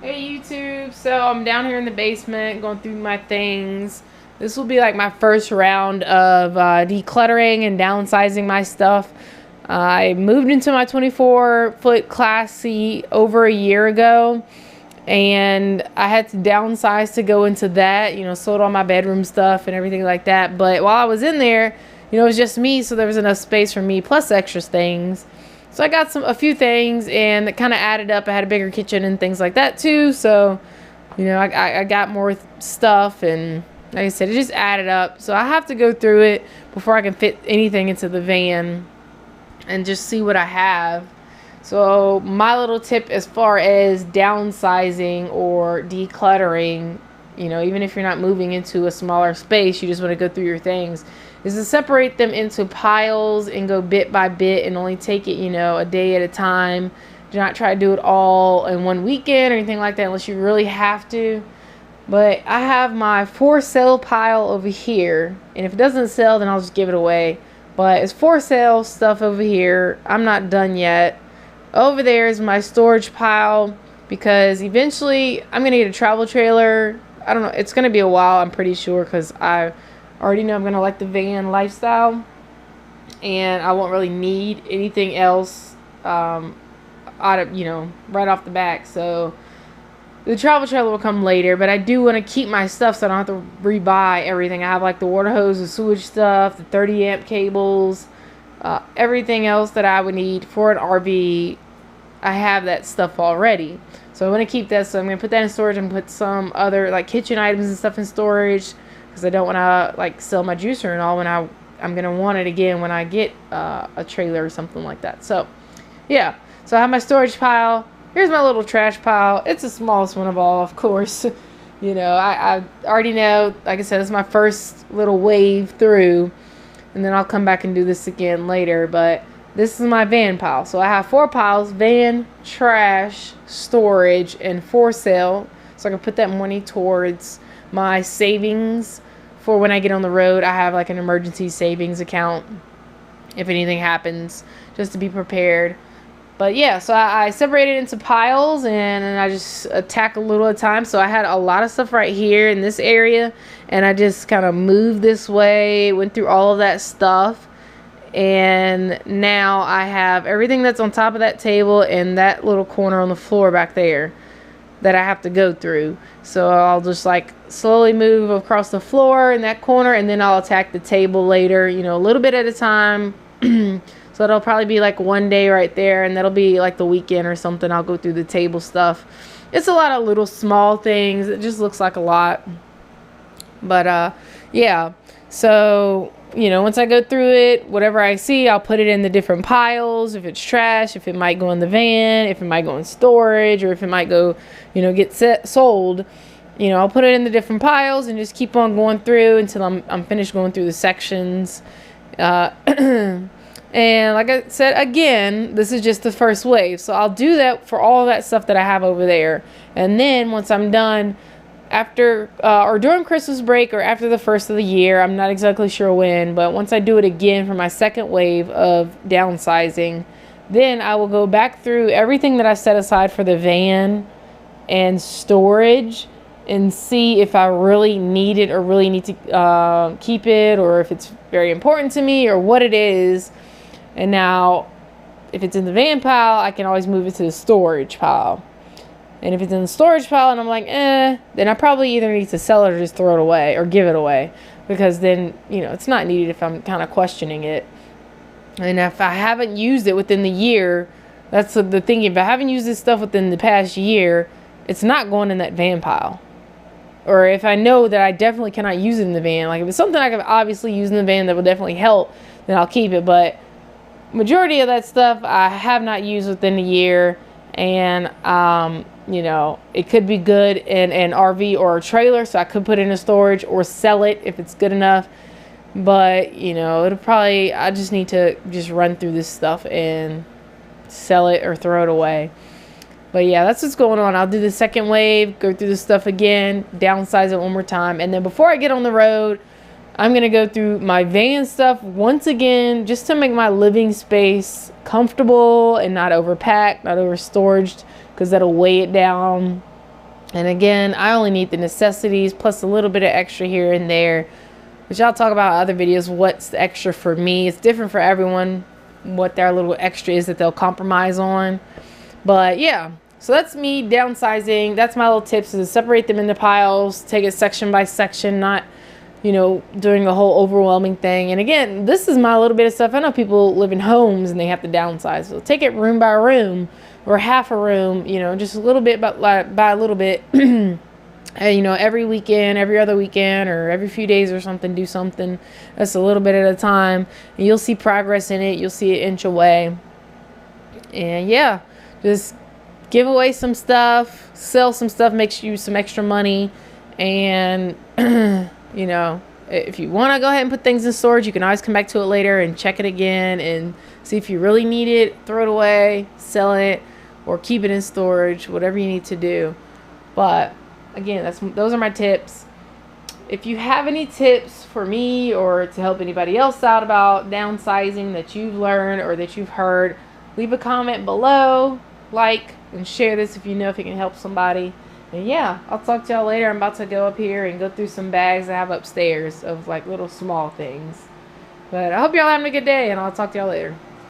Hey YouTube, so I'm down here in the basement going through my things. This will be like my first round of decluttering and downsizing my stuff. I moved into my 24-foot Class C over a year ago, and I had to downsize to go into that, sold all my bedroom stuff and everything like that. But while I was in there, it was just me, so there was enough space for me plus extra things. So I got a few things, and it kind of added up. I had a bigger kitchen and things like that too. So, I got more stuff, and like I said, it just added up. So I have to go through it before I can fit anything into the van and just see what I have. So my little tip as far as downsizing or decluttering, even if you're not moving into a smaller space, you just want to go through your things, is to separate them into piles and go bit by bit and only take it, a day at a time. Do not try to do it all in one weekend or anything like that unless you really have to. But I have my for sale pile over here, and if it doesn't sell, then I'll just give it away. But it's for sale stuff over here. I'm not done yet. Over there is my storage pile, because eventually I'm going to get a travel trailer. I don't know. It's going to be a while, I'm pretty sure, because I already know I'm going to like the van lifestyle. And I won't really need anything else right off the back. So the travel trailer will come later, but I do want to keep my stuff so I don't have to rebuy everything. I have like the water hose, the sewage stuff, the 30 amp cables, everything else that I would need for an RV. I have that stuff already. So I want to keep that. So I'm going to put that in storage and put some other like kitchen items and stuff in storage, because I don't want to like sell my juicer and all when I'm going to want it again when I get a trailer or something like that. So yeah, so I have my storage pile. Here's my little trash pile. It's the smallest one of all, of course. I already know, like I said, it's my first little wave through, and then I'll come back and do this again later. But this is my van pile. So I have 4 piles: van, trash, storage, and for sale. So I can put that money towards my savings for when I get on the road. I have like an emergency savings account if anything happens, just to be prepared. But yeah, so I separated it into piles, and I just attack a little at a time. So I had a lot of stuff right here in this area, and I just kind of moved this way, went through all of that stuff. And now I have everything that's on top of that table and that little corner on the floor back there that I have to go through. So I'll just like slowly move across the floor in that corner, and then I'll attack the table later, a little bit at a time. So it'll probably be like one day right there, and that'll be like the weekend or something. I'll go through the table stuff. It's a lot of little small things. It just looks like a lot. But yeah. So, once I go through it, whatever I see, I'll put it in the different piles. If it's trash, if it might go in the van, if it might go in storage, or if it might go, get sold, I'll put it in the different piles and just keep on going through until I'm finished going through the sections. And like I said, again, this is just the first wave. So I'll do that for all of that stuff that I have over there. And then once I'm done, after or during Christmas break or after the first of the year, I'm not exactly sure when, but once I do it again for my second wave of downsizing, then I will go back through everything that I set aside for the van and storage and see if I really need it or really need to keep it, or if it's very important to me or what it is. And now, if it's in the van pile, I can always move it to the storage pile. And if it's in the storage pile and I'm like, then I probably either need to sell it or just throw it away or give it away. Because then, it's not needed if I'm kind of questioning it. And if I haven't used it within the year, that's the thing. If I haven't used this stuff within the past year, it's not going in that van pile. Or if I know that I definitely cannot use it in the van, like if it's something I can obviously use in the van that will definitely help, then I'll keep it. But majority of that stuff I have not used within a year, and it could be good in an RV or a trailer, so I could put it in a storage or sell it if it's good enough. But it'll probably, I just need to just run through this stuff and sell it or throw it away. But yeah, that's what's going on. I'll do the second wave, go through the stuff again, downsize it one more time, and then before I get on the road, I'm going to go through my van stuff once again, just to make my living space comfortable and not overpacked, not overstoraged, because that'll weigh it down. And again, I only need the necessities plus a little bit of extra here and there, which I'll talk about in other videos. What's the extra for me? It's different for everyone, what their little extra is that they'll compromise on. But yeah, so that's me downsizing. That's my little tips, is to separate them into piles, take it section by section, not, you know, doing the whole overwhelming thing. And again, this is my little bit of stuff. I know people live in homes and they have to downsize. So take it room by room or half a room, you know, just a little bit by a little bit. And, you know, every weekend, every other weekend, or every few days or something, do something that's a little bit at a time. And you'll see progress in it. You'll see it inch away. And yeah, just give away some stuff, sell some stuff, makes you some extra money. And, you know, if you want to go ahead and put things in storage, you can always come back to it later and check it again and see if you really need it, throw it away, sell it, or keep it in storage, whatever you need to do. But again, those are my tips. If you have any tips for me or to help anybody else out about downsizing that you've learned or that you've heard, leave a comment below, like, and share this if you know if it can help somebody. And yeah, I'll talk to y'all later. I'm about to go up here and go through some bags I have upstairs of like little small things. But I hope y'all having a good day, and I'll talk to y'all later.